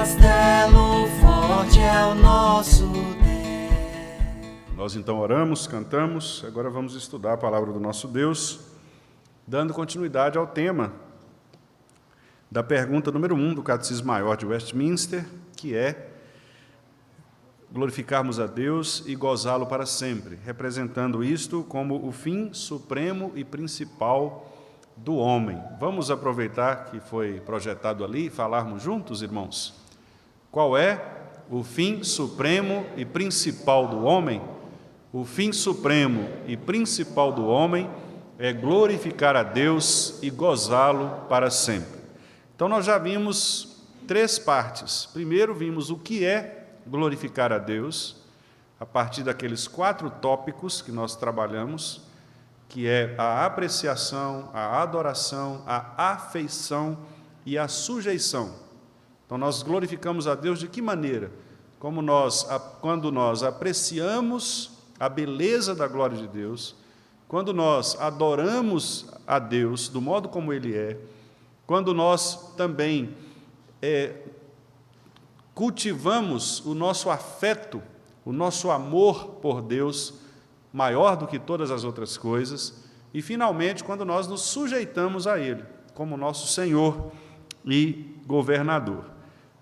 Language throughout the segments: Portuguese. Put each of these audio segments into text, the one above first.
castelo forte é o nosso Deus. Nós então oramos, cantamos, agora vamos estudar a palavra do nosso Deus, dando continuidade ao tema da pergunta número 1 do Catecismo Maior de Westminster, que é glorificarmos a Deus e gozá-lo para sempre, representando isto como o fim supremo e principal do homem. Vamos aproveitar que foi projetado ali e falarmos juntos, irmãos? Qual é o fim supremo e principal do homem? O fim supremo e principal do homem é glorificar a Deus e gozá-lo para sempre. Então nós já vimos 3 partes. Primeiro vimos o que é glorificar a Deus, a partir daqueles 4 tópicos que nós trabalhamos, que é a apreciação, a adoração, a afeição e a sujeição. Então nós glorificamos a Deus de que maneira? Quando nós apreciamos a beleza da glória de Deus, quando nós adoramos a Deus do modo como Ele é, quando nós também cultivamos o nosso afeto, o nosso amor por Deus, maior do que todas as outras coisas, e, finalmente, quando nós nos sujeitamos a Ele, como nosso Senhor e governador.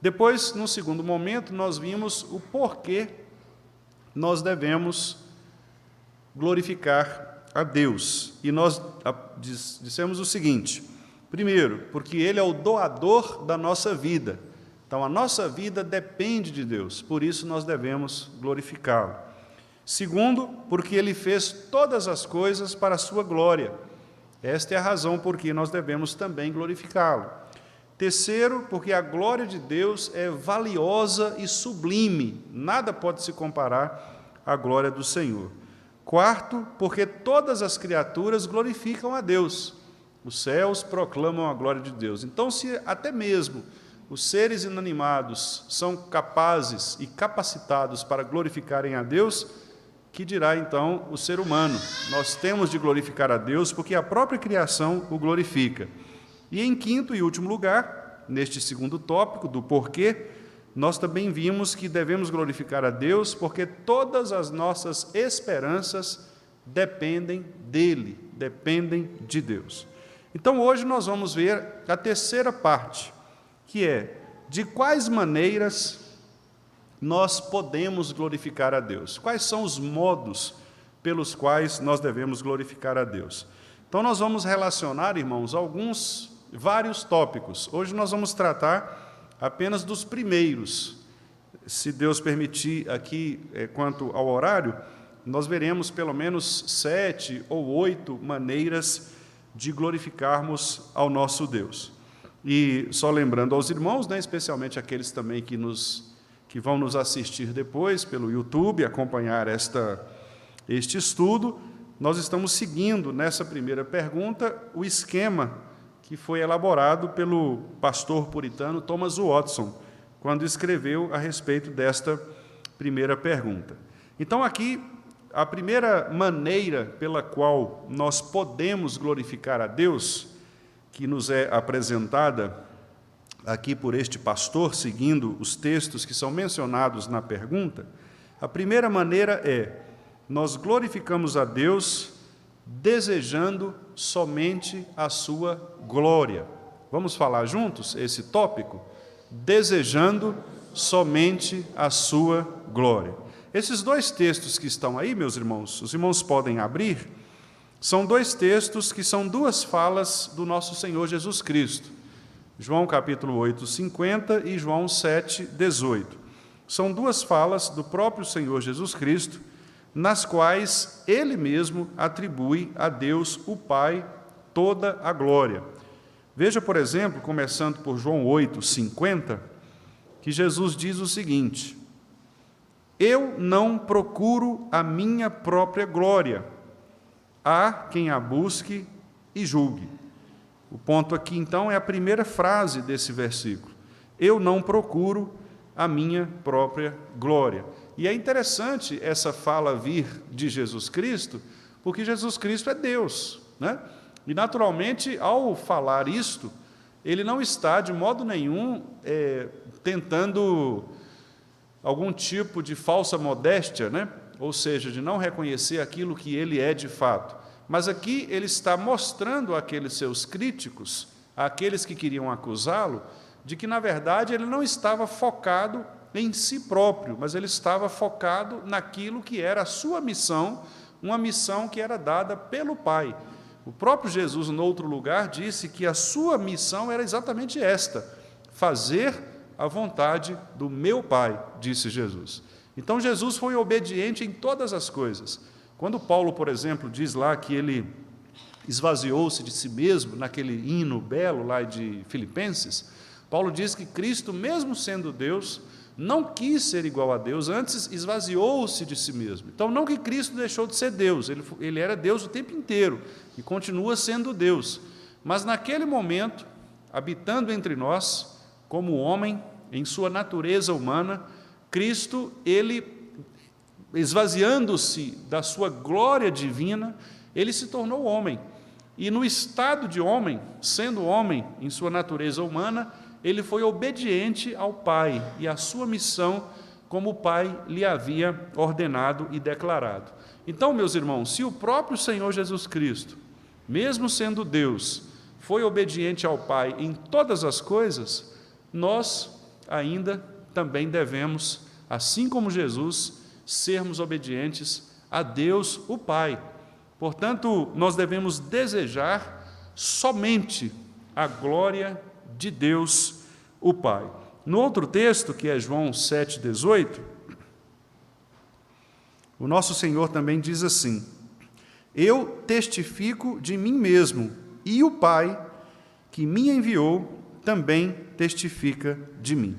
Depois, no segundo momento, nós vimos o porquê nós devemos glorificar a Deus. E nós dissemos o seguinte: primeiro, porque Ele é o doador da nossa vida. Então, a nossa vida depende de Deus, por isso nós devemos glorificá-lo. Segundo, porque Ele fez todas as coisas para a sua glória. Esta é a razão por que nós devemos também glorificá-lo. Terceiro, porque a glória de Deus é valiosa e sublime, nada pode se comparar à glória do Senhor. Quarto, porque todas as criaturas glorificam a Deus. Os céus proclamam a glória de Deus. Então, se até mesmo os seres inanimados são capazes e capacitados para glorificarem a Deus, que dirá então o ser humano? Nós temos de glorificar a Deus porque a própria criação o glorifica. E em quinto e último lugar, neste segundo tópico do porquê, nós também vimos que devemos glorificar a Deus porque todas as nossas esperanças dependem dEle, dependem de Deus. Então hoje nós vamos ver a terceira parte, que é de quais maneiras nós podemos glorificar a Deus. Quais são os modos pelos quais nós devemos glorificar a Deus? Então nós vamos relacionar, irmãos, vários tópicos. Hoje nós vamos tratar apenas dos primeiros. Se Deus permitir aqui, quanto ao horário, nós veremos pelo menos 7 ou 8 maneiras de glorificarmos ao nosso Deus. E só lembrando aos irmãos, especialmente aqueles também que vão nos assistir depois pelo YouTube, acompanhar este estudo, nós estamos seguindo nessa primeira pergunta o esquema que foi elaborado pelo pastor puritano Thomas Watson, quando escreveu a respeito desta primeira pergunta. Então, aqui, a primeira maneira pela qual nós podemos glorificar a Deus, que nos é apresentada aqui por este pastor, seguindo os textos que são mencionados na pergunta, a primeira maneira é: nós glorificamos a Deus desejando somente a sua glória. Vamos falar juntos esse tópico? Desejando somente a sua glória. Esses 2 textos que estão aí, meus irmãos, os irmãos podem abrir, são 2 textos que são 2 falas do nosso Senhor Jesus Cristo. João capítulo 8, 50 e João 7, 18. São 2 falas do próprio Senhor Jesus Cristo, nas quais Ele mesmo atribui a Deus, o Pai, toda a glória. Veja, por exemplo, começando por João 8, 50, que Jesus diz o seguinte: eu não procuro a minha própria glória, há quem a busque e julgue. O ponto aqui, então, é a primeira frase desse versículo. Eu não procuro a minha própria glória. E é interessante essa fala vir de Jesus Cristo, porque Jesus Cristo é Deus, E, naturalmente, ao falar isto, ele não está, de modo nenhum, tentando algum tipo de falsa modéstia, né? Ou seja, de não reconhecer aquilo que ele é de fato. Mas aqui ele está mostrando àqueles seus críticos, àqueles que queriam acusá-lo, de que, na verdade, ele não estava focado em si próprio, mas ele estava focado naquilo que era a sua missão, uma missão que era dada pelo Pai. O próprio Jesus, em outro lugar, disse que a sua missão era exatamente esta: fazer a vontade do meu Pai, disse Jesus. Então, Jesus foi obediente em todas as coisas. Quando Paulo, por exemplo, diz lá que ele esvaziou-se de si mesmo, naquele hino belo lá de Filipenses, Paulo diz que Cristo, mesmo sendo Deus, não quis ser igual a Deus, antes esvaziou-se de si mesmo. Então, não que Cristo deixou de ser Deus, ele era Deus o tempo inteiro e continua sendo Deus. Mas naquele momento, habitando entre nós, como homem, em sua natureza humana, Cristo, ele, esvaziando-se da sua glória divina, ele se tornou homem. E no estado de homem, sendo homem em sua natureza humana, ele foi obediente ao Pai e à sua missão, como o Pai lhe havia ordenado e declarado. Então, meus irmãos, se o próprio Senhor Jesus Cristo, mesmo sendo Deus, foi obediente ao Pai em todas as coisas, nós ainda também devemos, assim como Jesus, sermos obedientes a Deus, o Pai. Portanto, nós devemos desejar somente a glória de Deus, o Pai. No outro texto, que é João 7,18, o nosso Senhor também diz assim: eu testifico de mim mesmo, e o Pai que me enviou também testifica de mim.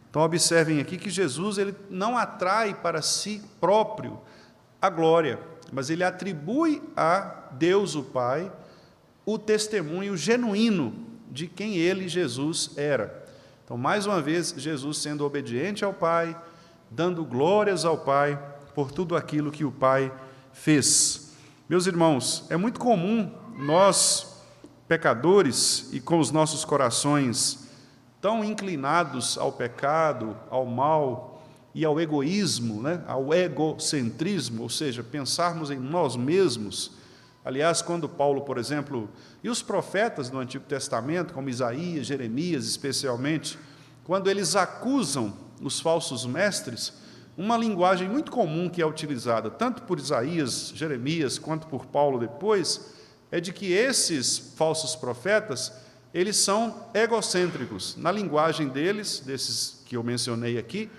Então, observem aqui que Jesus ele não atrai para si próprio a glória, mas ele atribui a Deus, o Pai, o testemunho genuíno de quem ele, Jesus, era. Então, mais uma vez, Jesus sendo obediente ao Pai, dando glórias ao Pai por tudo aquilo que o Pai fez. Meus irmãos, é muito comum nós, pecadores, e com os nossos corações tão inclinados ao pecado, ao mal e ao egoísmo, né? Ao egocentrismo, ou seja, pensarmos em nós mesmos. Aliás, quando Paulo, por exemplo, e os profetas do Antigo Testamento, como Isaías, Jeremias especialmente, quando eles acusam os falsos mestres, uma linguagem muito comum que é utilizada, tanto por Isaías, Jeremias, quanto por Paulo depois, é de que esses falsos profetas, eles são egocêntricos. Na linguagem deles, desses que eu mencionei aqui,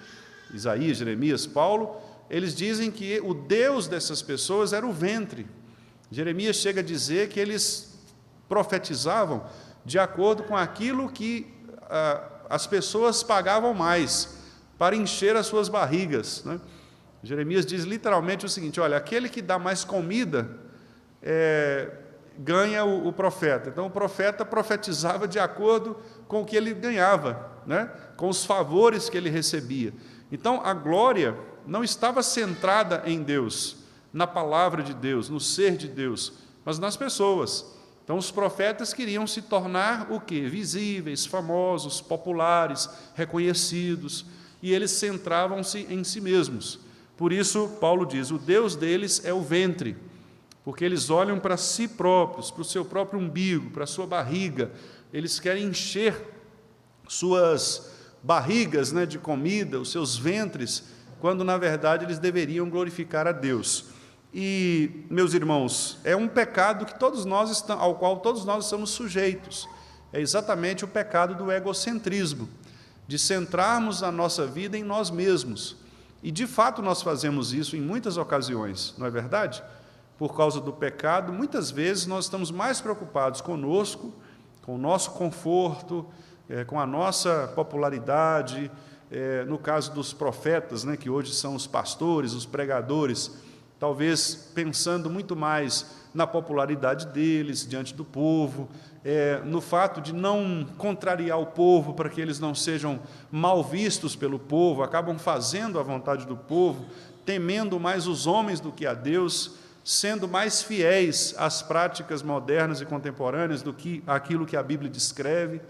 Isaías, Jeremias, Paulo, eles dizem que o Deus dessas pessoas era o ventre. Jeremias chega a dizer que eles profetizavam de acordo com aquilo que as pessoas pagavam mais, para encher as suas barrigas, né? Jeremias diz literalmente o seguinte: olha, aquele que dá mais comida ganha o profeta. Então, o profeta profetizava de acordo com o que ele ganhava, né? Com os favores que ele recebia. Então, a glória não estava centrada em Deus, na palavra de Deus, no ser de Deus, mas nas pessoas. Então, os profetas queriam se tornar o quê? Visíveis, famosos, populares, reconhecidos, e eles centravam-se em si mesmos. Por isso, Paulo diz, o Deus deles é o ventre, porque eles olham para si próprios, para o seu próprio umbigo, para a sua barriga, eles querem encher suas barrigas, né, de comida, os seus ventres, quando, na verdade, eles deveriam glorificar a Deus. E, meus irmãos, é um pecado que ao qual todos nós estamos sujeitos. É exatamente o pecado do egocentrismo, de centrarmos a nossa vida em nós mesmos. E, de fato, nós fazemos isso em muitas ocasiões, não é verdade? Por causa do pecado, muitas vezes nós estamos mais preocupados conosco, com o nosso conforto, com a nossa popularidade, no caso dos profetas, né, que hoje são os pastores, os pregadores, talvez pensando muito mais na popularidade deles diante do povo, no fato de não contrariar o povo para que eles não sejam mal vistos pelo povo, acabam fazendo a vontade do povo, temendo mais os homens do que a Deus, sendo mais fiéis às práticas modernas e contemporâneas do que aquilo que a Bíblia descreve.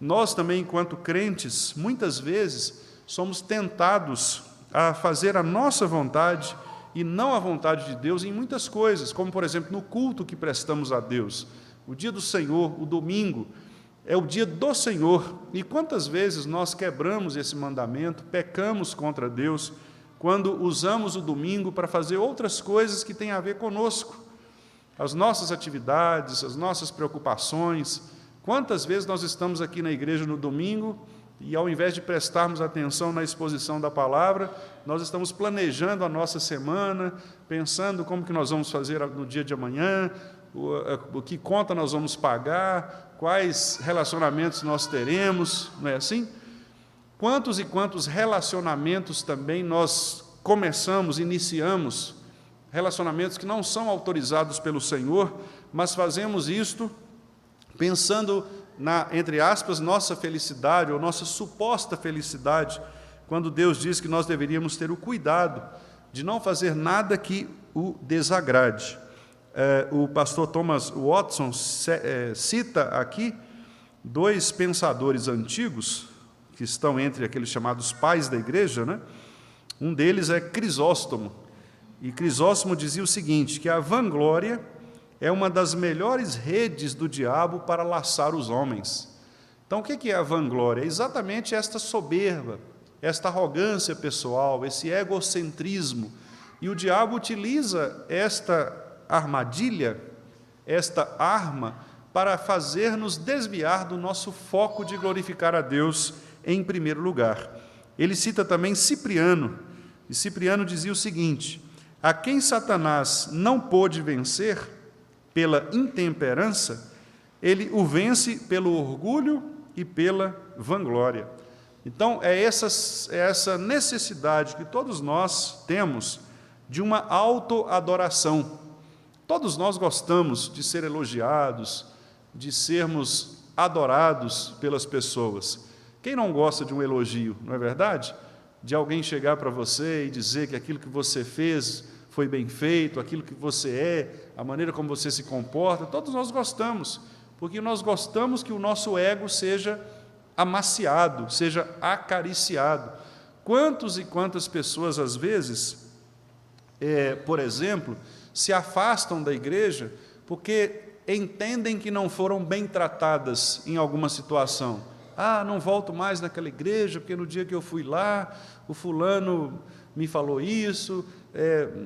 nós também, enquanto crentes, muitas vezes somos tentados a fazer a nossa vontade e não a vontade de Deus em muitas coisas, como, por exemplo, no culto que prestamos a Deus. O dia do Senhor, o domingo, é o dia do Senhor. E quantas vezes nós quebramos esse mandamento, pecamos contra Deus, quando usamos o domingo para fazer outras coisas que têm a ver conosco, as nossas atividades, as nossas preocupações. Quantas vezes nós estamos aqui na igreja no domingo e, ao invés de prestarmos atenção na exposição da palavra, nós estamos planejando a nossa semana, pensando como que nós vamos fazer no dia de amanhã, o que conta nós vamos pagar, quais relacionamentos nós teremos, não é assim? Quantos e quantos relacionamentos também nós iniciamos, relacionamentos que não são autorizados pelo Senhor, mas fazemos isto pensando na, entre aspas, nossa felicidade, ou nossa suposta felicidade, quando Deus diz que nós deveríamos ter o cuidado de não fazer nada que o desagrade. O pastor Thomas Watson cita aqui dois pensadores antigos, que estão entre aqueles chamados pais da igreja, né? Um deles é Crisóstomo, e Crisóstomo dizia o seguinte, que a vanglória é uma das melhores redes do diabo para laçar os homens. Então, o que é a vanglória? É exatamente esta soberba, esta arrogância pessoal, esse egocentrismo. E o diabo utiliza esta armadilha, esta arma, para fazer-nos desviar do nosso foco de glorificar a Deus em primeiro lugar. Ele cita também Cipriano, e Cipriano dizia o seguinte, a quem Satanás não pôde vencer pela intemperança, ele o vence pelo orgulho e pela vanglória. Então, é essa necessidade que todos nós temos de uma autoadoração. Todos nós gostamos de ser elogiados, de sermos adorados pelas pessoas. Quem não gosta de um elogio, não é verdade? De alguém chegar para você e dizer que aquilo que você fez foi bem feito, aquilo que você é, a maneira como você se comporta, todos nós gostamos, porque nós gostamos que o nosso ego seja amaciado, seja acariciado. Quantos e quantas pessoas, às vezes, por exemplo, se afastam da igreja porque entendem que não foram bem tratadas em alguma situação. Não volto mais naquela igreja, porque no dia que eu fui lá, o fulano me falou isso,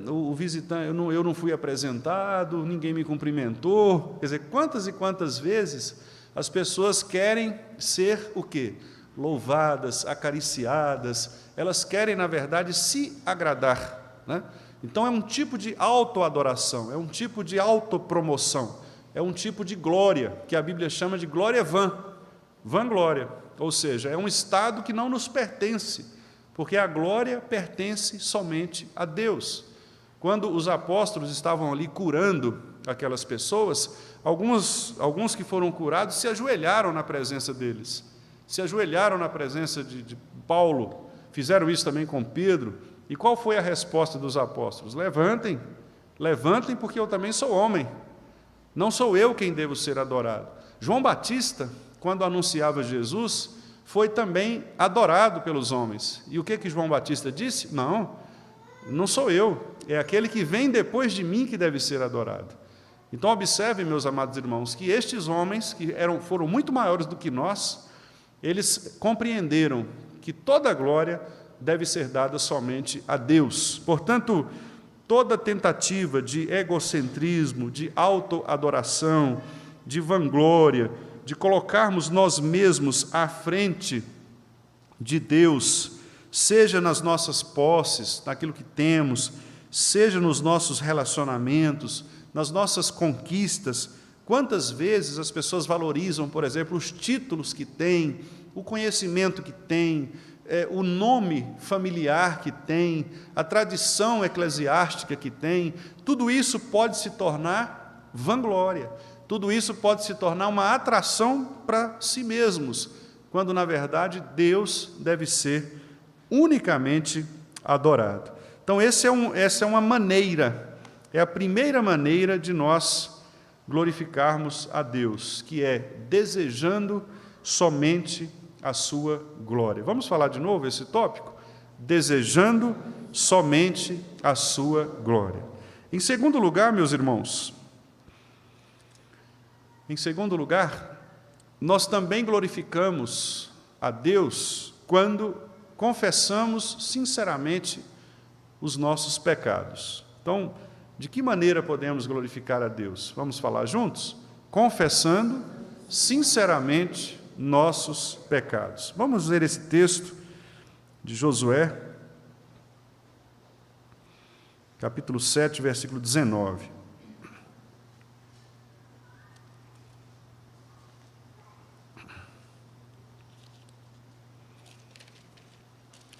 o visitante, eu não fui apresentado, ninguém me cumprimentou. Quer dizer, quantas e quantas vezes as pessoas querem ser o quê? Louvadas, acariciadas, elas querem, na verdade, se agradar, né? Então, é um tipo de autoadoração, é um tipo de autopromoção, é um tipo de glória, que a Bíblia chama de glória vanglória, ou seja, é um estado que não nos pertence, porque a glória pertence somente a Deus. Quando os apóstolos estavam ali curando aquelas pessoas, alguns que foram curados se ajoelharam na presença deles, se ajoelharam na presença de Paulo, fizeram isso também com Pedro. E qual foi a resposta dos apóstolos? Levantem, porque eu também sou homem, não sou eu quem devo ser adorado. João Batista, quando anunciava Jesus, foi também adorado pelos homens. E o que João Batista disse? Não sou eu, é aquele que vem depois de mim que deve ser adorado. Então, observem, meus amados irmãos, que estes homens, que foram muito maiores do que nós, eles compreenderam que toda a glória deve ser dada somente a Deus. Portanto, toda tentativa de egocentrismo, de autoadoração, de vanglória, de colocarmos nós mesmos à frente de Deus, seja nas nossas posses, naquilo que temos, seja nos nossos relacionamentos, nas nossas conquistas. Quantas vezes as pessoas valorizam, por exemplo, os títulos que têm, o conhecimento que têm, o nome familiar que tem, a tradição eclesiástica que tem, tudo isso pode se tornar vanglória, tudo isso pode se tornar uma atração para si mesmos, quando, na verdade, Deus deve ser unicamente adorado. Então, essa é uma maneira, é a primeira maneira de nós glorificarmos a Deus, que é desejando somente a sua glória. Vamos falar de novo esse tópico? Desejando somente a sua glória. Em segundo lugar, meus irmãos, nós também glorificamos a Deus quando confessamos sinceramente os nossos pecados. Então, de que maneira podemos glorificar a Deus? Vamos falar juntos? Confessando sinceramente nossos pecados. Vamos ler esse texto de Josué, capítulo 7, versículo 19.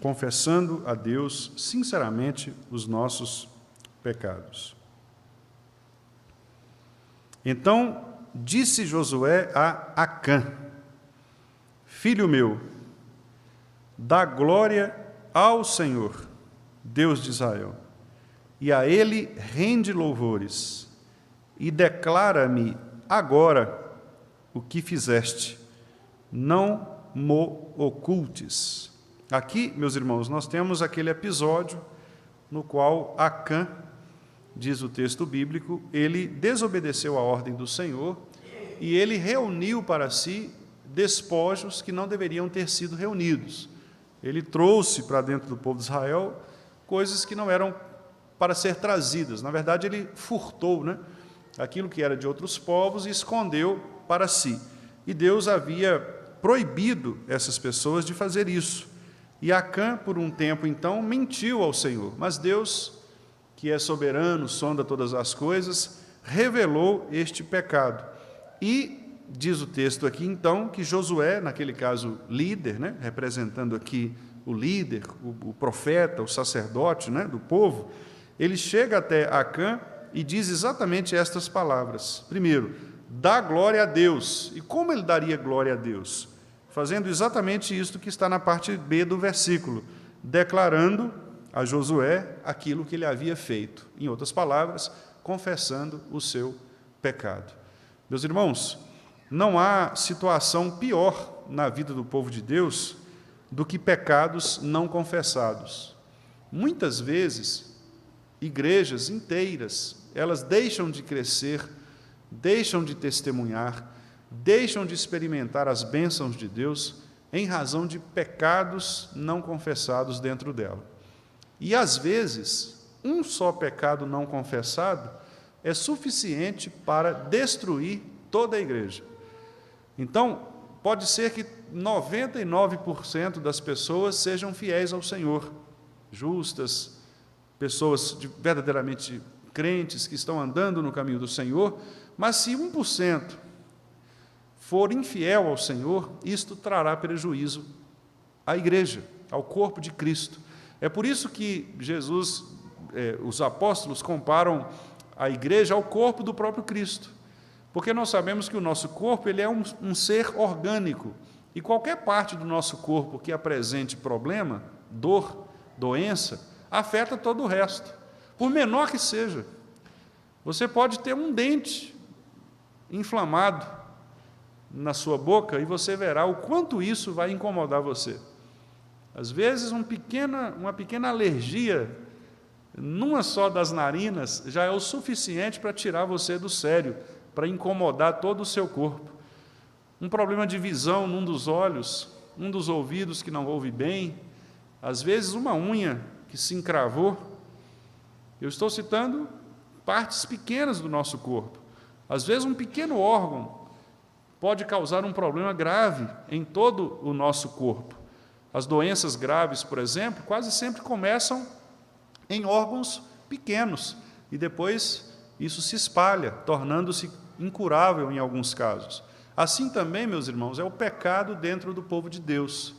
Confessando a Deus sinceramente os nossos pecados. Então disse Josué a Acã: filho meu, dá glória ao Senhor, Deus de Israel, e a Ele rende louvores, e declara-me agora o que fizeste, não mo ocultes. Aqui, meus irmãos, nós temos aquele episódio no qual Acã, diz o texto bíblico, ele desobedeceu a ordem do Senhor e ele reuniu para si despojos que não deveriam ter sido reunidos. Ele trouxe para dentro do povo de Israel coisas que não eram para ser trazidas. Na verdade, ele furtou, aquilo que era de outros povos e escondeu para si. E Deus havia proibido essas pessoas de fazer isso. E Acã, por um tempo, então, mentiu ao Senhor. Mas Deus, que é soberano, sonda todas as coisas, revelou este pecado. E diz o texto aqui, então, que Josué, naquele caso líder, representando aqui o líder, o profeta, o sacerdote do povo, ele chega até Acã e diz exatamente estas palavras. Primeiro, dá glória a Deus. E como ele daria glória a Deus? Fazendo exatamente isto que está na parte B do versículo, declarando a Josué aquilo que ele havia feito. Em outras palavras, confessando o seu pecado. Meus irmãos, não há situação pior na vida do povo de Deus do que pecados não confessados. Muitas vezes, igrejas inteiras, elas deixam de crescer, deixam de testemunhar, deixam de experimentar as bênçãos de Deus em razão de pecados não confessados dentro dela. E, às vezes, um só pecado não confessado é suficiente para destruir toda a igreja. Então, pode ser que 99% das pessoas sejam fiéis ao Senhor, justas, pessoas verdadeiramente crentes que estão andando no caminho do Senhor, mas se 1% for infiel ao Senhor, isto trará prejuízo à igreja, ao corpo de Cristo. É por isso que os apóstolos comparam a igreja ao corpo do próprio Cristo, porque nós sabemos que o nosso corpo ele é um ser orgânico, e qualquer parte do nosso corpo que apresente problema, dor, doença, afeta todo o resto, por menor que seja. Você pode ter um dente inflamado na sua boca e você verá o quanto isso vai incomodar você. Às vezes, uma pequena alergia numa só das narinas já é o suficiente para tirar você do sério, para incomodar todo o seu corpo. Um problema de visão num dos olhos, um dos ouvidos que não ouve bem, às vezes uma unha que se encravou. Eu estou citando partes pequenas do nosso corpo. Às vezes um pequeno órgão pode causar um problema grave em todo o nosso corpo. As doenças graves, por exemplo, quase sempre começam em órgãos pequenos e depois isso se espalha, tornando-se incurável em alguns casos. Assim também, meus irmãos, é o pecado dentro do povo de Deus.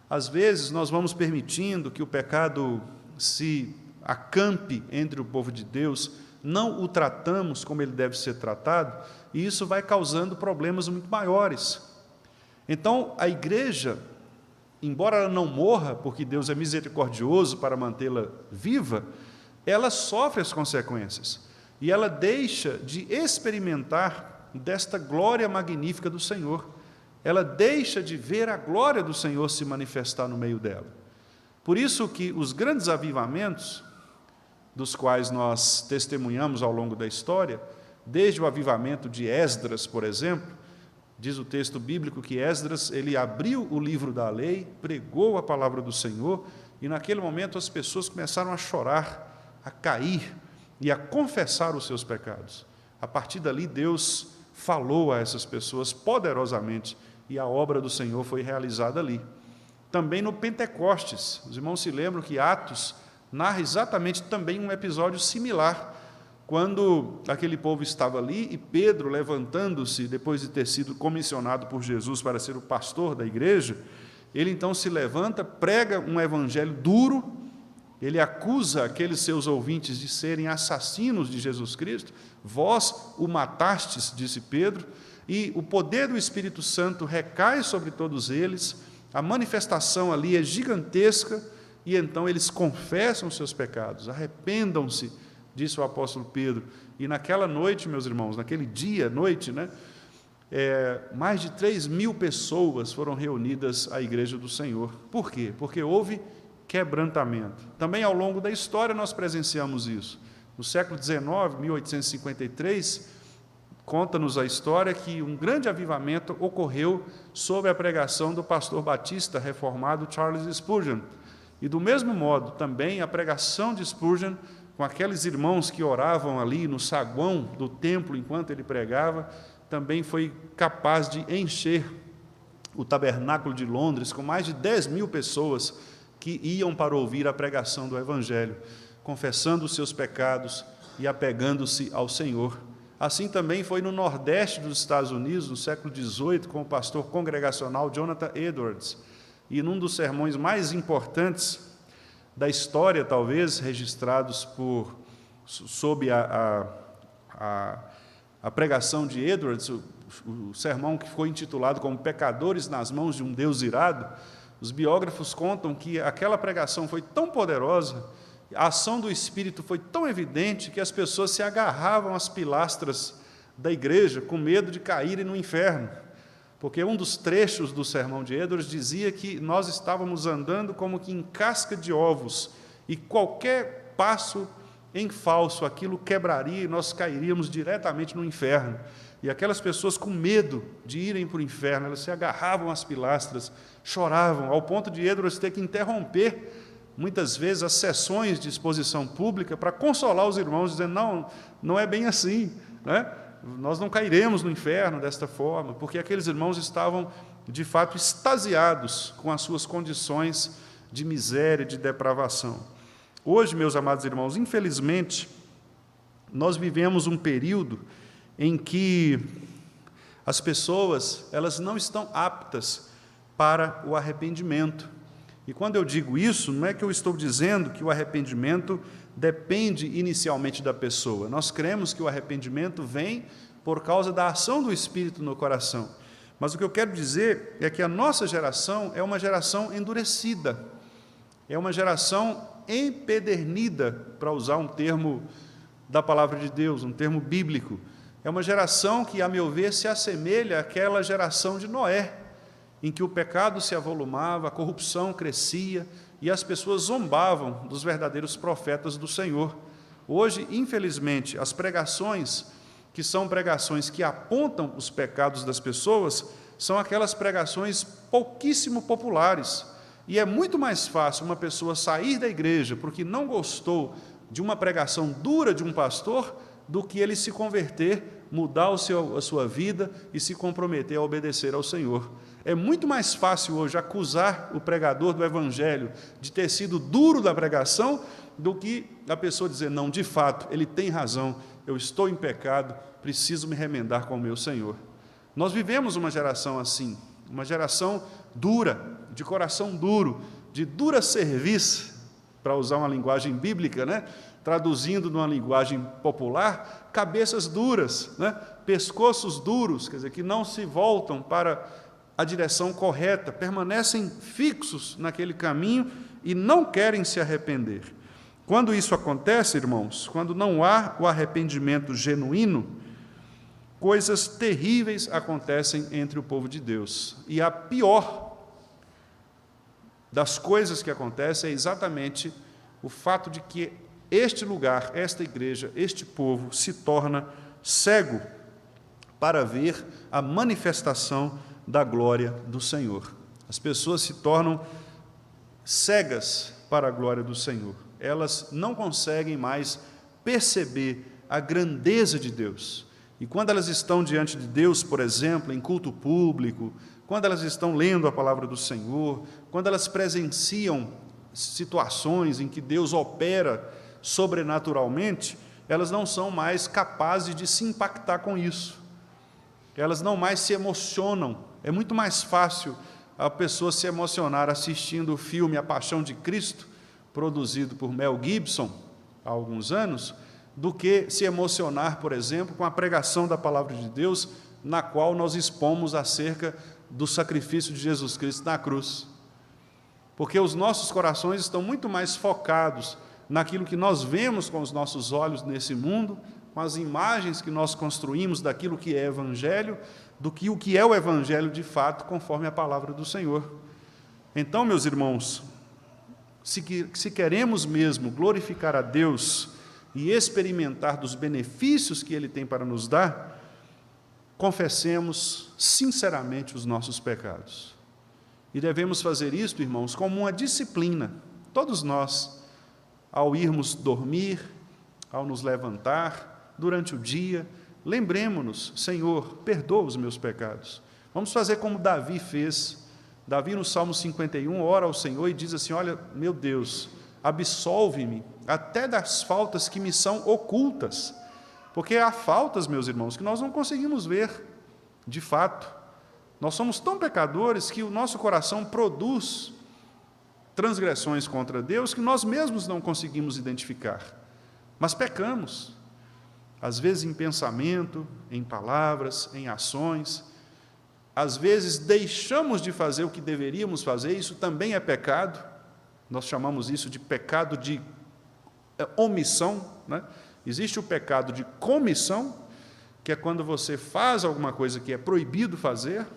Às vezes nós vamos permitindo que o pecado se acampe entre o povo de Deus, não o tratamos como ele deve ser tratado, e isso vai causando problemas muito maiores. Então, a igreja, embora ela não morra, porque Deus é misericordioso para mantê-la viva, ela sofre as consequências, e ela deixa de experimentar desta glória magnífica do Senhor. ela deixa de ver a glória do Senhor se manifestar no meio dela. Por isso que os grandes avivamentos, dos quais nós testemunhamos ao longo da história, desde o avivamento de Esdras, por exemplo, diz o texto bíblico que Esdras, ele abriu o livro da lei, pregou a palavra do Senhor, e naquele momento as pessoas começaram a chorar, a cair e a confessar os seus pecados. A partir dali, Deus falou a essas pessoas poderosamente, e a obra do Senhor foi realizada ali. Também no Pentecostes, os irmãos se lembram que Atos narra exatamente também um episódio similar, quando aquele povo estava ali e Pedro, levantando-se, depois de ter sido comissionado por Jesus para ser o pastor da igreja, ele então se levanta, prega um evangelho duro, ele acusa aqueles seus ouvintes de serem assassinos de Jesus Cristo. Vós o matastes, disse Pedro, e o poder do Espírito Santo recai sobre todos eles, a manifestação ali é gigantesca, e então eles confessam os seus pecados, arrependam-se, disse o apóstolo Pedro. E naquela noite, meus irmãos, naquele dia, noite, mais de 3.000 pessoas foram reunidas à igreja do Senhor. Por quê? Porque houve quebrantamento. Também ao longo da história nós presenciamos isso. No século XIX, 1853, conta-nos a história que um grande avivamento ocorreu sob a pregação do pastor batista reformado Charles Spurgeon. E do mesmo modo, também a pregação de Spurgeon, com aqueles irmãos que oravam ali no saguão do templo enquanto ele pregava, também foi capaz de encher o tabernáculo de Londres com mais de 10.000 pessoas que iam para ouvir a pregação do Evangelho, confessando os seus pecados e apegando-se ao Senhor. Assim também foi no Nordeste dos Estados Unidos, no século XVIII, com o pastor congregacional Jonathan Edwards. E num dos sermões mais importantes da história, talvez, registrados sob a pregação de Edwards, o sermão que foi intitulado como Pecadores nas mãos de um Deus irado, os biógrafos contam que aquela pregação foi tão poderosa, a ação do Espírito foi tão evidente que as pessoas se agarravam às pilastras da igreja com medo de caírem no inferno, porque um dos trechos do sermão de Edwards dizia que nós estávamos andando como que em casca de ovos, e qualquer passo em falso, aquilo quebraria e nós cairíamos diretamente no inferno. E aquelas pessoas com medo de irem para o inferno, elas se agarravam às pilastras, choravam, ao ponto de Edwards ter que interromper muitas vezes as sessões de exposição pública para consolar os irmãos, dizendo, não é bem assim, nós não cairemos no inferno desta forma, porque aqueles irmãos estavam, de fato, extasiados com as suas condições de miséria, de depravação. Hoje, meus amados irmãos, infelizmente, nós vivemos um período em que as pessoas elas não estão aptas para o arrependimento. E quando eu digo isso, não é que eu estou dizendo que o arrependimento depende inicialmente da pessoa. Nós cremos que o arrependimento vem por causa da ação do Espírito no coração. Mas o que eu quero dizer é que a nossa geração é uma geração endurecida, é uma geração empedernida, para usar um termo da palavra de Deus, um termo bíblico. É uma geração que, a meu ver, se assemelha àquela geração de Noé, em que o pecado se avolumava, a corrupção crescia e as pessoas zombavam dos verdadeiros profetas do Senhor. Hoje, infelizmente, as pregações, que são pregações que apontam os pecados das pessoas, são aquelas pregações pouquíssimo populares. E é muito mais fácil uma pessoa sair da igreja porque não gostou de uma pregação dura de um pastor, do que ele se converter, mudar a sua vida e se comprometer a obedecer ao Senhor. É muito mais fácil hoje acusar o pregador do Evangelho de ter sido duro na pregação do que a pessoa dizer, não, de fato, ele tem razão, eu estou em pecado, preciso me remendar com o meu Senhor. Nós vivemos uma geração assim, uma geração dura, de coração duro, de dura cerviz, para usar uma linguagem bíblica, traduzindo numa linguagem popular, cabeças duras, pescoços duros, quer dizer, que não se voltam para a direção correta, permanecem fixos naquele caminho e não querem se arrepender. Quando isso acontece, irmãos, quando não há o arrependimento genuíno, coisas terríveis acontecem entre o povo de Deus. E a pior das coisas que acontecem é exatamente o fato de que este lugar, esta igreja, este povo se torna cego para ver a manifestação da glória do Senhor. As pessoas se tornam cegas para a glória do Senhor. Elas não conseguem mais perceber a grandeza de Deus. E quando elas estão diante de Deus, por exemplo, em culto público, quando elas estão lendo a palavra do Senhor, quando elas presenciam situações em que Deus opera sobrenaturalmente, elas não são mais capazes de se impactar com isso. Elas não mais se emocionam. É muito mais fácil a pessoa se emocionar assistindo o filme A Paixão de Cristo, produzido por Mel Gibson há alguns anos, do que se emocionar, por exemplo, com a pregação da palavra de Deus, na qual nós expomos acerca do sacrifício de Jesus Cristo na cruz. Porque os nossos corações estão muito mais focados naquilo que nós vemos com os nossos olhos nesse mundo, com as imagens que nós construímos daquilo que é Evangelho, do que o que é o Evangelho de fato, conforme a palavra do Senhor. Então, meus irmãos, se queremos mesmo glorificar a Deus e experimentar dos benefícios que Ele tem para nos dar, confessemos sinceramente os nossos pecados. E devemos fazer isto, irmãos, como uma disciplina. Todos nós, ao irmos dormir, ao nos levantar, durante o dia, lembremos-nos: Senhor, perdoa os meus pecados. Vamos fazer como Davi fez. Davi, no Salmo 51, ora ao Senhor e diz assim: olha, meu Deus, absolve-me até das faltas que me são ocultas. Porque há faltas, meus irmãos, que nós não conseguimos ver, de fato. Nós somos tão pecadores que o nosso coração produz transgressões contra Deus que nós mesmos não conseguimos identificar. Mas pecamos, às vezes em pensamento, em palavras, em ações. Às vezes deixamos de fazer o que deveríamos fazer, isso também é pecado. Nós chamamos isso de pecado de omissão, né? Existe o pecado de comissão, que é quando você faz alguma coisa que é proibido fazer,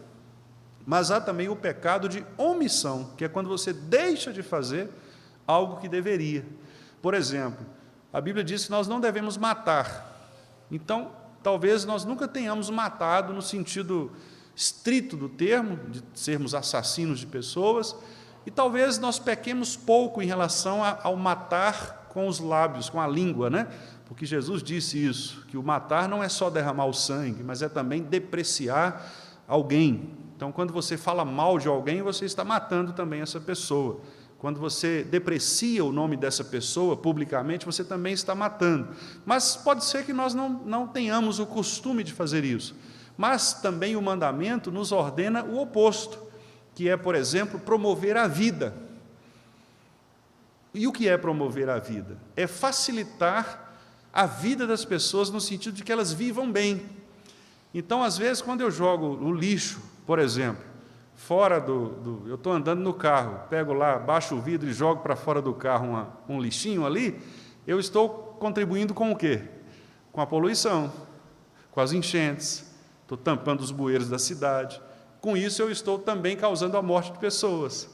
mas há também o pecado de omissão, que é quando você deixa de fazer algo que deveria. Por exemplo, a Bíblia diz que nós não devemos matar. Então, talvez nós nunca tenhamos matado no sentido estrito do termo, de sermos assassinos de pessoas, e talvez nós pequemos pouco em relação ao matar com os lábios, com a língua, né? Porque Jesus disse isso, que o matar não é só derramar o sangue, mas é também depreciar alguém. Então, quando você fala mal de alguém, você está matando também essa pessoa. Quando você deprecia o nome dessa pessoa publicamente, você também está matando. Mas pode ser que nós não tenhamos o costume de fazer isso. Mas também o mandamento nos ordena o oposto, que é, por exemplo, promover a vida. E o que é promover a vida? É facilitar a vida das pessoas no sentido de que elas vivam bem. Então, às vezes, quando eu jogo o lixo, por exemplo, fora eu estou andando no carro, pego lá, baixo o vidro e jogo para fora do carro um lixinho ali, eu estou contribuindo com o quê? Com a poluição, com as enchentes, estou tampando os bueiros da cidade. Com isso, eu estou também causando a morte de pessoas.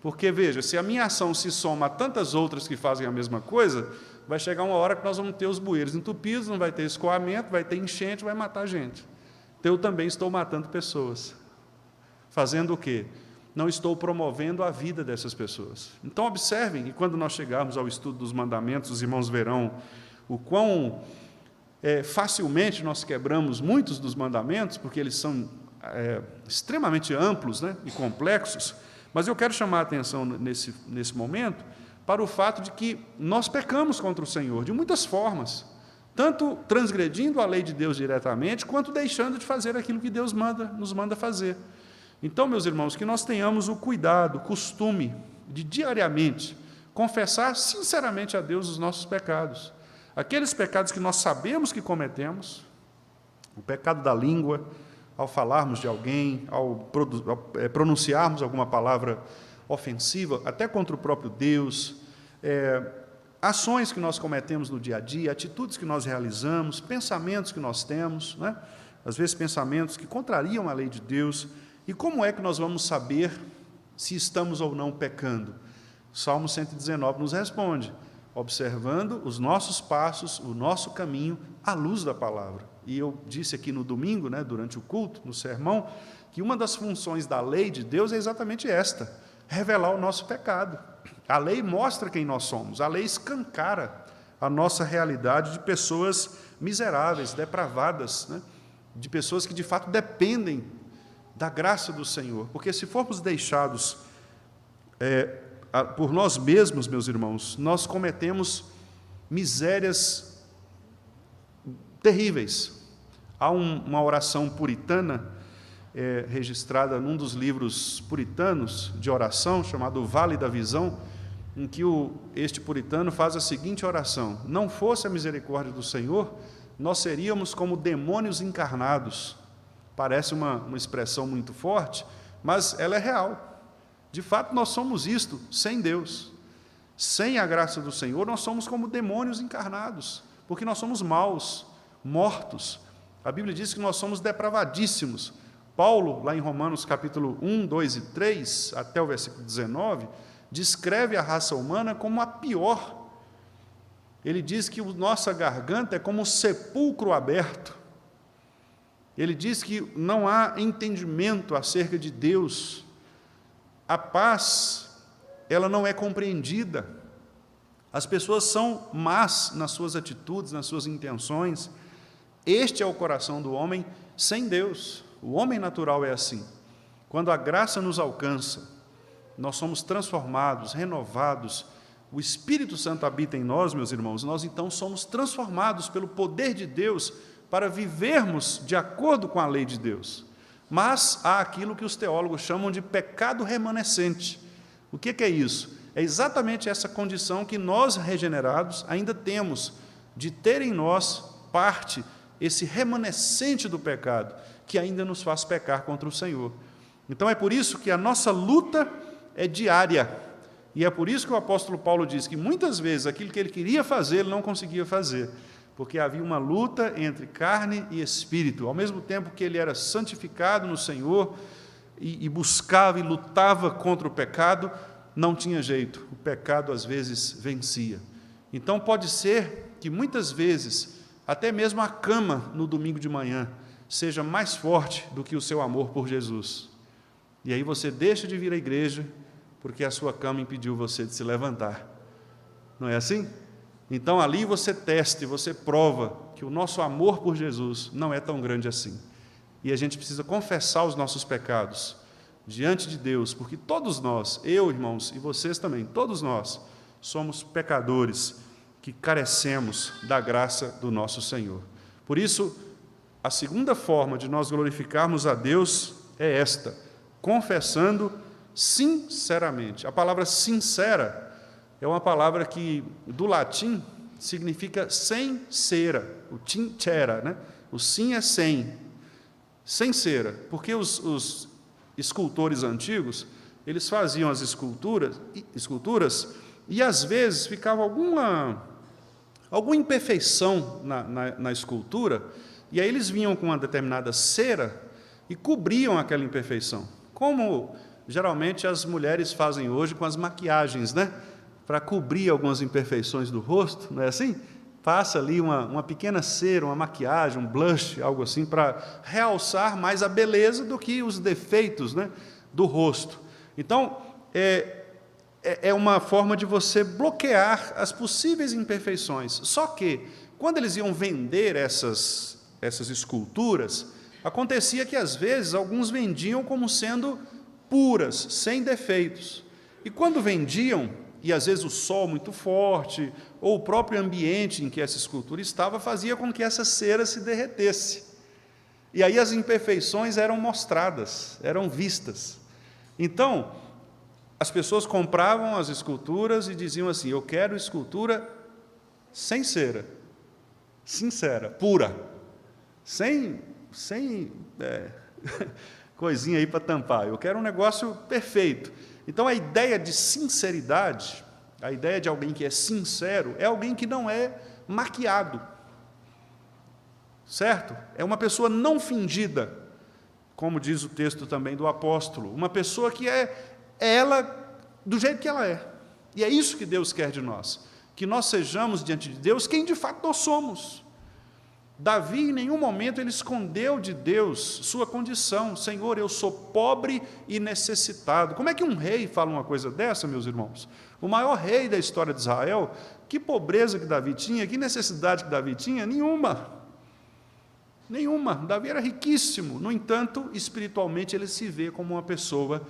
Porque, veja, se a minha ação se soma a tantas outras que fazem a mesma coisa, vai chegar uma hora que nós vamos ter os bueiros entupidos, não vai ter escoamento, vai ter enchente, vai matar gente. Então, eu também estou matando pessoas. Fazendo o quê? Não estou promovendo a vida dessas pessoas. Então, observem, e quando nós chegarmos ao estudo dos mandamentos, os irmãos verão o quão facilmente nós quebramos muitos dos mandamentos, porque eles são extremamente amplos, né, e complexos. Mas eu quero chamar a atenção nesse momento para o fato de que nós pecamos contra o Senhor de muitas formas, tanto transgredindo a lei de Deus diretamente, quanto deixando de fazer aquilo que Deus nos manda fazer. Então, meus irmãos, que nós tenhamos o cuidado, o costume de diariamente confessar sinceramente a Deus os nossos pecados. Aqueles pecados que nós sabemos que cometemos, o pecado da língua, ao falarmos de alguém, ao pronunciarmos alguma palavra ofensiva, até contra o próprio Deus, ações que nós cometemos no dia a dia, atitudes que nós realizamos, pensamentos que nós temos, né? às vezes pensamentos que contrariam a lei de Deus. E como é que nós vamos saber se estamos ou não pecando? O Salmo 119 nos responde, observando os nossos passos, o nosso caminho, à luz da palavra. E eu disse aqui no domingo, durante o culto, no sermão, que uma das funções da lei de Deus é exatamente esta, revelar o nosso pecado. A lei mostra quem nós somos, a lei escancara a nossa realidade de pessoas miseráveis, depravadas, de pessoas que de fato dependem da graça do Senhor, porque se formos deixados por nós mesmos, meus irmãos, nós cometemos misérias terríveis. Há uma oração puritana, registrada num dos livros puritanos de oração, chamado Vale da Visão, em que este puritano faz a seguinte oração: não fosse a misericórdia do Senhor, nós seríamos como demônios encarnados. Parece uma expressão muito forte, mas ela é real. De fato, nós somos isto sem Deus. Sem a graça do Senhor, nós somos como demônios encarnados, porque nós somos maus, mortos. A Bíblia diz que nós somos depravadíssimos. Paulo, lá em Romanos capítulo 1, 2 e 3, até o versículo 19, descreve a raça humana como a pior. Ele diz que a nossa garganta é como um sepulcro aberto. Ele diz que não há entendimento acerca de Deus. A paz, ela não é compreendida. As pessoas são más nas suas atitudes, nas suas intenções. Este é o coração do homem sem Deus. O homem natural é assim. Quando a graça nos alcança, nós somos transformados, renovados, o Espírito Santo habita em nós, meus irmãos, nós então somos transformados pelo poder de Deus para vivermos de acordo com a lei de Deus. Mas há aquilo que os teólogos chamam de pecado remanescente. O que é isso? É exatamente essa condição que nós, regenerados, ainda temos, de ter em nós parte, esse remanescente do pecado, que ainda nos faz pecar contra o Senhor. Então é por isso que a nossa luta é diária, e é por isso que o apóstolo Paulo diz que muitas vezes aquilo que ele queria fazer, ele não conseguia fazer, porque havia uma luta entre carne e espírito. Ao mesmo tempo que ele era santificado no Senhor e buscava e lutava contra o pecado, não tinha jeito, o pecado às vezes vencia. Então pode ser que muitas vezes, até mesmo a cama no domingo de manhã, seja mais forte do que o seu amor por Jesus. E aí você deixa de vir à igreja, porque a sua cama impediu você de se levantar. Não é assim? Então ali você testa e você prova que o nosso amor por Jesus não é tão grande assim. E a gente precisa confessar os nossos pecados diante de Deus, porque todos nós, eu, irmãos, e vocês também, todos nós, somos pecadores que carecemos da graça do nosso Senhor. Por isso, a segunda forma de nós glorificarmos a Deus é esta: confessando sinceramente. A palavra sincera é uma palavra que, do latim, significa sem cera, o sincera, O sim é sem cera, porque os escultores antigos, eles faziam as esculturas e às vezes ficava alguma imperfeição na escultura, e aí eles vinham com uma determinada cera e cobriam aquela imperfeição, como geralmente as mulheres fazem hoje com as maquiagens, para cobrir algumas imperfeições do rosto, não é assim? Passa ali uma pequena cera, uma maquiagem, um blush, algo assim, para realçar mais a beleza do que os defeitos, do rosto. Então, é uma forma de você bloquear as possíveis imperfeições. Só que, quando eles iam vender essas esculturas, acontecia que, às vezes, alguns vendiam como sendo puras, sem defeitos. E quando vendiam, e às vezes o sol muito forte, ou o próprio ambiente em que essa escultura estava, fazia com que essa cera se derretesse. E aí as imperfeições eram mostradas, eram vistas. Então, as pessoas compravam as esculturas e diziam assim: eu quero escultura sem cera, sincera, pura, sem coisinha aí para tampar, eu quero um negócio perfeito. Então, a ideia de sinceridade, a ideia de alguém que é sincero, é alguém que não é maquiado. certo? É uma pessoa não fingida, como diz o texto também do apóstolo, uma pessoa que é ela do jeito que ela é. E é isso que Deus quer de nós, que nós sejamos diante de Deus quem de fato nós somos. Davi, em nenhum momento, ele escondeu de Deus sua condição. Senhor, eu sou pobre e necessitado. Como é que um rei fala uma coisa dessa, meus irmãos? O maior rei da história de Israel, que pobreza que Davi tinha, que necessidade que Davi tinha? Nenhuma. Nenhuma. Davi era riquíssimo. No entanto, espiritualmente, ele se vê como uma pessoa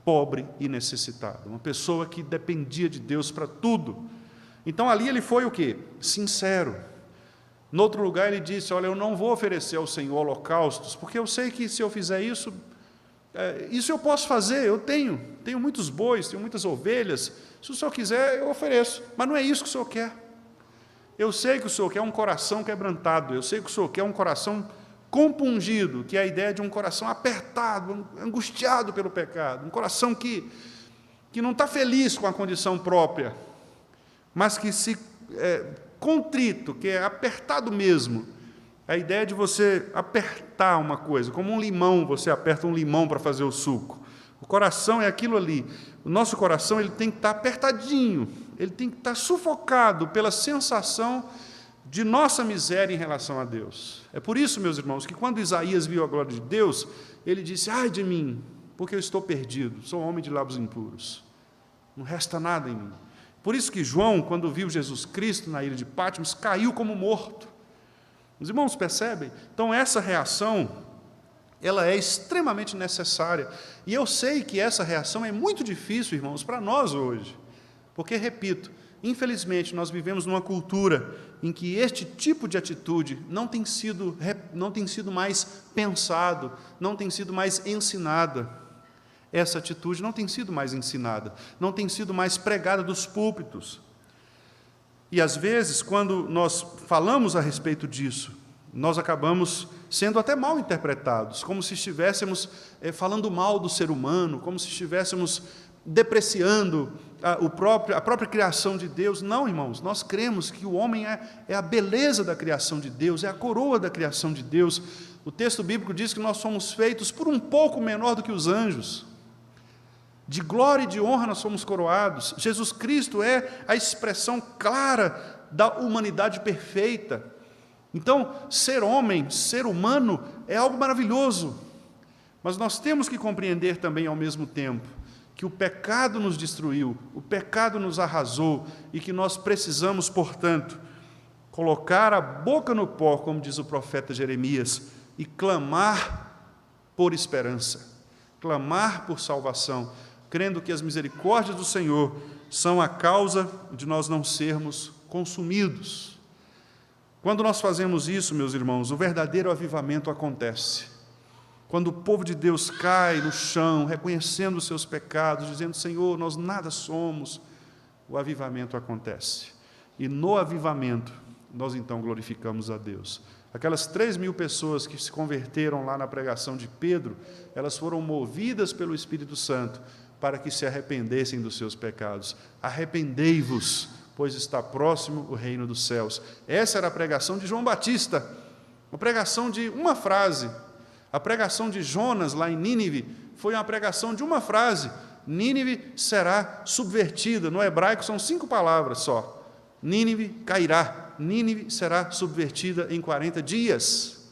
pobre e necessitada. Uma pessoa que dependia de Deus para tudo. Então, ali ele foi o quê? Sincero. No outro lugar ele disse, olha, eu não vou oferecer ao Senhor holocaustos, porque eu sei que se eu fizer isso, isso eu posso fazer, eu tenho muitos bois, tenho muitas ovelhas, se o Senhor quiser, eu ofereço, mas não é isso que o Senhor quer. Eu sei que o Senhor quer um coração quebrantado, eu sei que o Senhor quer um coração compungido, que é a ideia de um coração apertado, angustiado pelo pecado, um coração que não está feliz com a condição própria, mas que se contrito, que é apertado mesmo. A ideia de você apertar uma coisa, como um limão, você aperta um limão para fazer o suco. O coração é aquilo ali. O nosso coração ele tem que estar apertadinho, ele tem que estar sufocado pela sensação de nossa miséria em relação a Deus. É por isso, meus irmãos, que quando Isaías viu a glória de Deus, ele disse, ai de mim, porque eu estou perdido, sou homem de lábios impuros. Não resta nada em mim. Por isso que João, quando viu Jesus Cristo na ilha de Patmos, caiu como morto. Os irmãos percebem? Então, essa reação, ela é extremamente necessária. E eu sei que essa reação é muito difícil, irmãos, para nós hoje. Porque, repito, infelizmente, nós vivemos numa cultura em que este tipo de atitude não tem sido mais pensado, não tem sido mais ensinada. Essa atitude não tem sido mais ensinada, não tem sido mais pregada dos púlpitos. E, às vezes, quando nós falamos a respeito disso, nós acabamos sendo até mal interpretados, como se estivéssemos falando mal do ser humano, como se estivéssemos depreciando a própria criação de Deus. Não, irmãos, nós cremos que o homem é a beleza da criação de Deus, é a coroa da criação de Deus. O texto bíblico diz que nós somos feitos por um pouco menor do que os anjos. De glória e de honra nós somos coroados. Jesus Cristo é a expressão clara da humanidade perfeita. Então, ser homem, ser humano, é algo maravilhoso. Mas nós temos que compreender também, ao mesmo tempo, que o pecado nos destruiu, o pecado nos arrasou, e que nós precisamos, portanto, colocar a boca no pó, como diz o profeta Jeremias, e clamar por esperança, clamar por salvação, crendo que as misericórdias do Senhor são a causa de nós não sermos consumidos. Quando nós fazemos isso, meus irmãos, o verdadeiro avivamento acontece. Quando o povo de Deus cai no chão, reconhecendo os seus pecados, dizendo, Senhor, nós nada somos, o avivamento acontece. E no avivamento, nós então glorificamos a Deus. Aquelas 3.000 pessoas que se converteram lá na pregação de Pedro, elas foram movidas pelo Espírito Santo para que se arrependessem dos seus pecados. Arrependei-vos, pois está próximo o reino dos céus. Essa era a pregação de João Batista, uma pregação de uma frase. A pregação de Jonas lá em Nínive foi uma pregação de uma frase: Nínive será subvertida. No hebraico são 5 palavras só. Nínive cairá, Nínive será subvertida em 40 dias.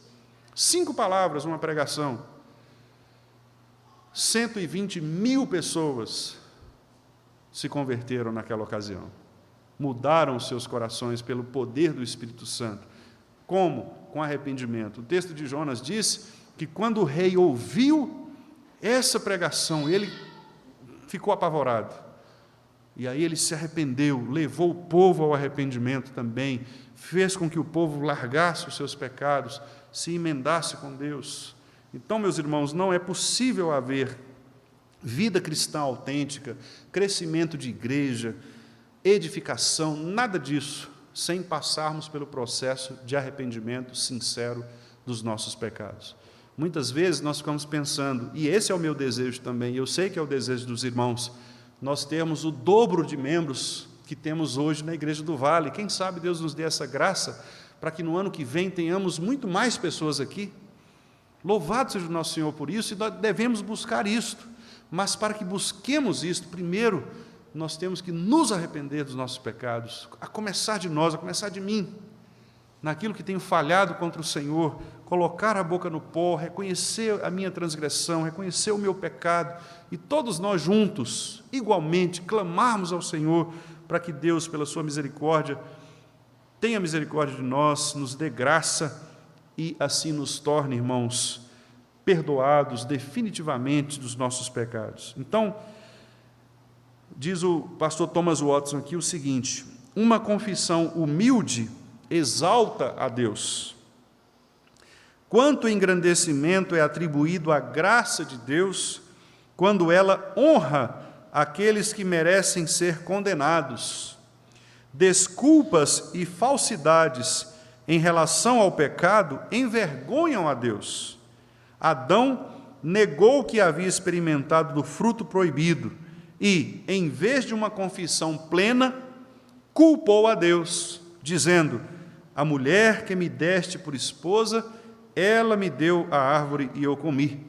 5 palavras, uma pregação. 120.000 pessoas se converteram naquela ocasião. Mudaram seus corações pelo poder do Espírito Santo. Como? Com arrependimento. O texto de Jonas diz que quando o rei ouviu essa pregação, ele ficou apavorado. E aí ele se arrependeu, levou o povo ao arrependimento também, fez com que o povo largasse os seus pecados, se emendasse com Deus. Então, meus irmãos, não é possível haver vida cristã autêntica, crescimento de igreja, edificação, nada disso, sem passarmos pelo processo de arrependimento sincero dos nossos pecados. Muitas vezes nós ficamos pensando, e esse é o meu desejo também, eu sei que é o desejo dos irmãos, nós temos o dobro de membros que temos hoje na Igreja do Vale. Quem sabe Deus nos dê essa graça para que no ano que vem tenhamos muito mais pessoas aqui. Louvado seja o nosso Senhor por isso, e nós devemos buscar isto. Mas para que busquemos isto, primeiro, nós temos que nos arrepender dos nossos pecados, a começar de nós, a começar de mim, naquilo que tenho falhado contra o Senhor, colocar a boca no pó, reconhecer a minha transgressão, reconhecer o meu pecado, e todos nós juntos, igualmente, clamarmos ao Senhor, para que Deus, pela sua misericórdia, tenha misericórdia de nós, nos dê graça, e assim nos torne, irmãos, perdoados definitivamente dos nossos pecados. Então, diz o pastor Thomas Watson aqui o seguinte: uma confissão humilde exalta a Deus. Quanto engrandecimento é atribuído à graça de Deus quando ela honra aqueles que merecem ser condenados. Desculpas e falsidades em relação ao pecado envergonham a Deus. Adão negou que havia experimentado do fruto proibido e, em vez de uma confissão plena, culpou a Deus, dizendo: a mulher que me deste por esposa, ela me deu a árvore e eu comi.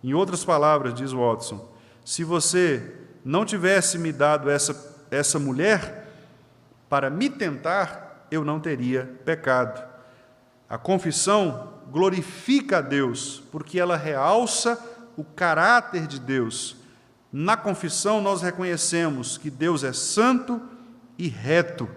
Em outras palavras, diz Watson, se você não tivesse me dado essa mulher para me tentar, eu não teria pecado. A confissão glorifica a Deus, porque ela realça o caráter de Deus. Na confissão nós reconhecemos que Deus é santo e reto.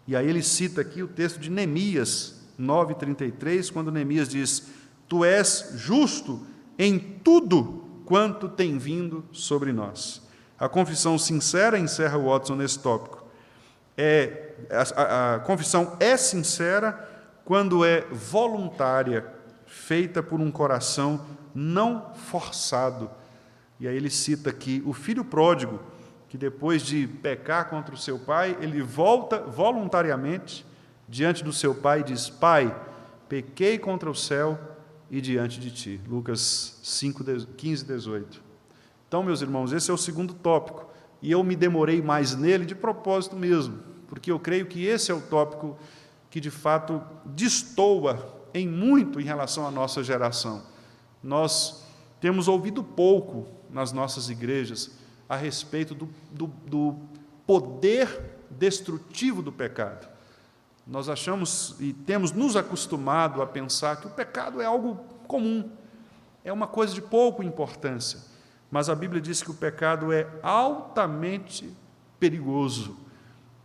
E aí ele cita aqui o texto de Neemias 9:33, quando Neemias diz: tu és justo em tudo quanto tem vindo sobre nós. A confissão sincera, encerra o Watson nesse tópico, a confissão é sincera quando é voluntária, feita por um coração não forçado. E aí ele cita aqui o filho pródigo, que depois de pecar contra o seu pai, ele volta voluntariamente diante do seu pai e diz: pai, pequei contra o céu e diante de ti. Lucas 5:15-18. Então, meus irmãos, esse é o segundo tópico, e eu me demorei mais nele de propósito mesmo, porque eu creio que esse é o tópico que, de fato, destoa em muito em relação à nossa geração. Nós temos ouvido pouco nas nossas igrejas a respeito do poder destrutivo do pecado. Nós achamos e temos nos acostumado a pensar que o pecado é algo comum, é uma coisa de pouca importância, mas a Bíblia diz que o pecado é altamente perigoso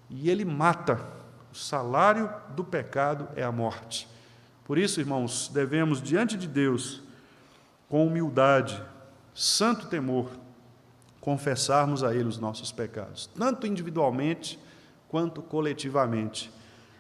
e ele mata. O salário do pecado é a morte. Por isso, irmãos, devemos, diante de Deus, com humildade, santo temor, confessarmos a Ele os nossos pecados, tanto individualmente quanto coletivamente.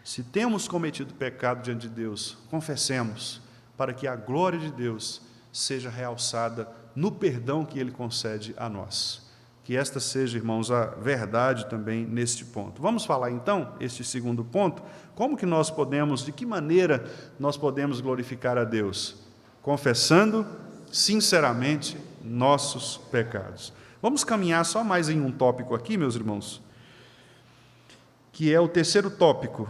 Se temos cometido pecado diante de Deus, confessemos, para que a glória de Deus seja realçada no perdão que Ele concede a nós. Que esta seja, irmãos, a verdade também neste ponto. Vamos falar, então, este segundo ponto, como que nós podemos, de que maneira nós podemos glorificar a Deus? Confessando sinceramente nossos pecados. Vamos caminhar só mais em um tópico aqui, meus irmãos, que é o terceiro tópico.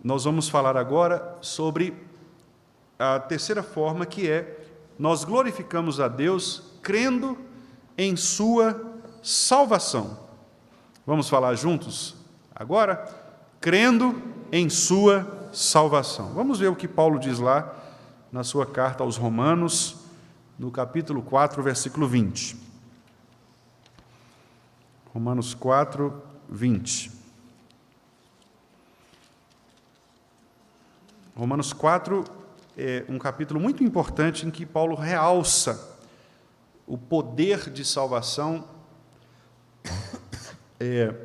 Nós vamos falar agora sobre a terceira forma, que é: nós glorificamos a Deus crendo em sua salvação. Vamos falar juntos agora? Crendo em sua salvação. Vamos ver o que Paulo diz lá na sua carta aos Romanos, no capítulo 4, versículo 20. Romanos 4, 20. Romanos 4 é um capítulo muito importante em que Paulo realça o poder de salvação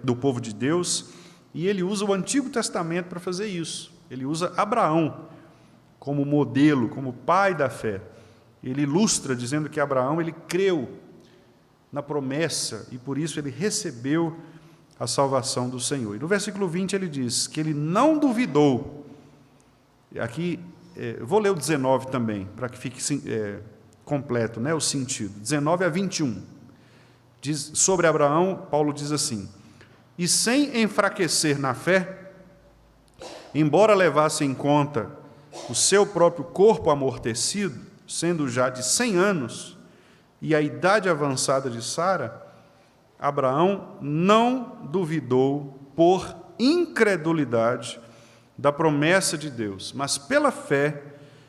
do povo de Deus, e ele usa o Antigo Testamento para fazer isso. Ele usa Abraão como modelo, como pai da fé. Ele ilustra dizendo que Abraão, ele creu na promessa e por isso ele recebeu a salvação do Senhor. E no versículo 20 ele diz que ele não duvidou. Aqui, vou ler o 19 também, para que fique completo, né, o sentido. 19 a 21. Diz, sobre Abraão, Paulo diz assim: e sem enfraquecer na fé, embora levasse em conta o seu próprio corpo amortecido, sendo já de 100 anos, e a idade avançada de Sara, Abraão não duvidou por incredulidade da promessa de Deus, mas pela fé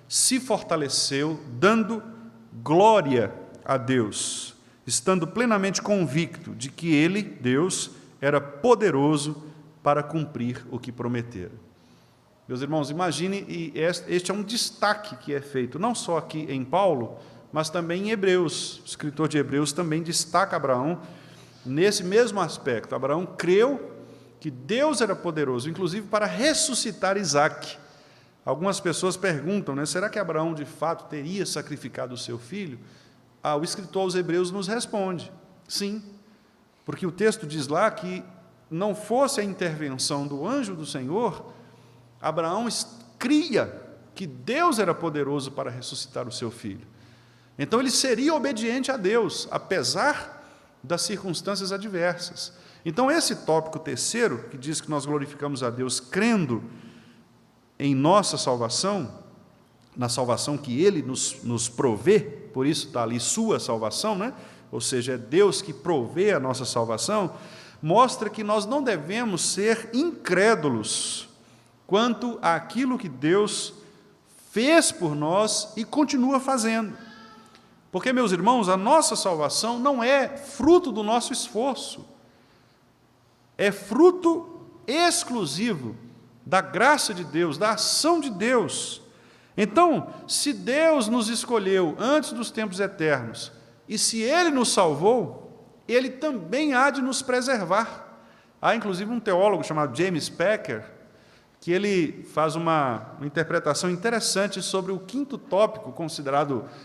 se fortaleceu, dando glória a Deus, estando plenamente convicto de que ele, Deus, era poderoso para cumprir o que prometera. Meus irmãos, imagine, e este é um destaque que é feito, não só aqui em Paulo, mas também em Hebreus. O escritor de Hebreus também destaca Abraão nesse mesmo aspecto. Abraão creu que Deus era poderoso, inclusive para ressuscitar Isaque. Algumas pessoas perguntam, será que Abraão de fato teria sacrificado o seu filho? O escritor aos Hebreus nos responde, sim, porque o texto diz lá que não fosse a intervenção do anjo do Senhor, Abraão cria que Deus era poderoso para ressuscitar o seu filho. Então ele seria obediente a Deus, apesar das circunstâncias adversas. Então esse tópico terceiro, que diz que nós glorificamos a Deus crendo em nossa salvação, na salvação que Ele nos provê, por isso está ali sua salvação, ou seja, é Deus que provê a nossa salvação, mostra que nós não devemos ser incrédulos quanto àquilo que Deus fez por nós e continua fazendo. Porque, meus irmãos, a nossa salvação não é fruto do nosso esforço, é fruto exclusivo da graça de Deus, da ação de Deus. Então, se Deus nos escolheu antes dos tempos eternos, e se Ele nos salvou, Ele também há de nos preservar. Há, inclusive, um teólogo chamado James Packer, que ele faz uma interpretação interessante sobre o quinto tópico,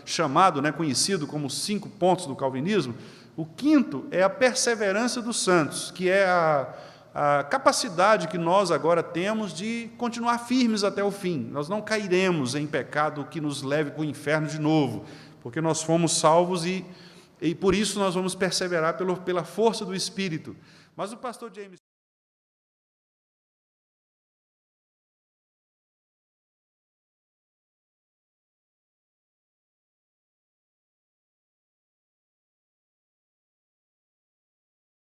chamado, conhecido como os 5 pontos do calvinismo. O quinto é a perseverança dos santos, que é a capacidade que nós agora temos de continuar firmes até o fim. Nós não cairemos em pecado que nos leve para o inferno de novo, porque nós fomos salvos e por isso nós vamos perseverar pela força do Espírito. Mas o pastor James